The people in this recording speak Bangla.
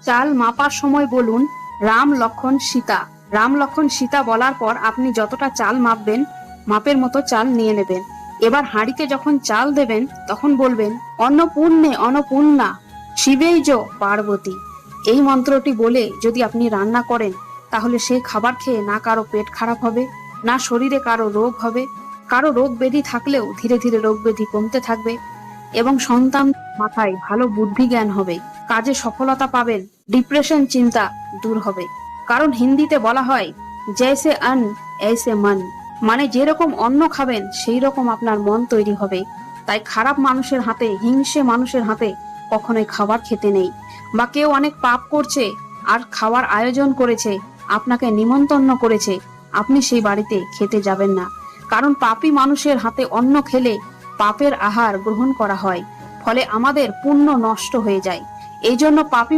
চাল মাপার সময় বলুন রাম লক্ষণ সীতা। রাম লক্ষণ সীতা বলার পর আপনি যতটা চাল মাপবেন মাপের মতো চাল নিয়ে নেবেন। এবার হাঁড়িতে যখন চাল দেবেন তখন বলবেন অন্নপূর্ণে অন্নপূর্ণা শিবেইজ পার্বতী। এই মন্ত্রটি বলে যদি আপনি রান্না করেন তাহলে সেই খাবার খেয়ে না কারো পেট খারাপ হবে, না শরীরে কারো রোগ হবে। কারো রোগ ব্যাধি থাকলেও ধীরে ধীরে রোগ ব্যাধি কমতে থাকবে এবং সন্তান মাথায় ভালো বুদ্ধি জ্ঞান হবে, কাজে সফলতা পাবেন, ডিপ্রেশন চিন্তা দূর হবে। কারণ হিন্দিতে বলা হয় জৈসে অন্ন ऐसे মন, মানে যেরকম অন্ন খাবেন সেই রকম আপনার মন তৈরি হবে। তাই খারাপ মানুষের হাতে, হিংসে মানুষের হাতে কখনোই খাবার খেতে নেই। বা কেউ অনেক পাপ করছে আর খাওয়ার আয়োজন করেছে, আপনাকে নিমন্ত্রণ করেছে, আপনি সেই বাড়িতে খেতে যাবেন না। কারণ পাপী মানুষের হাতে অন্ন খেলে পাপের আহার গ্রহণ করা হয়, ফলে আমাদের পুণ্য নষ্ট হয়ে যায়। এই জন্য পাপী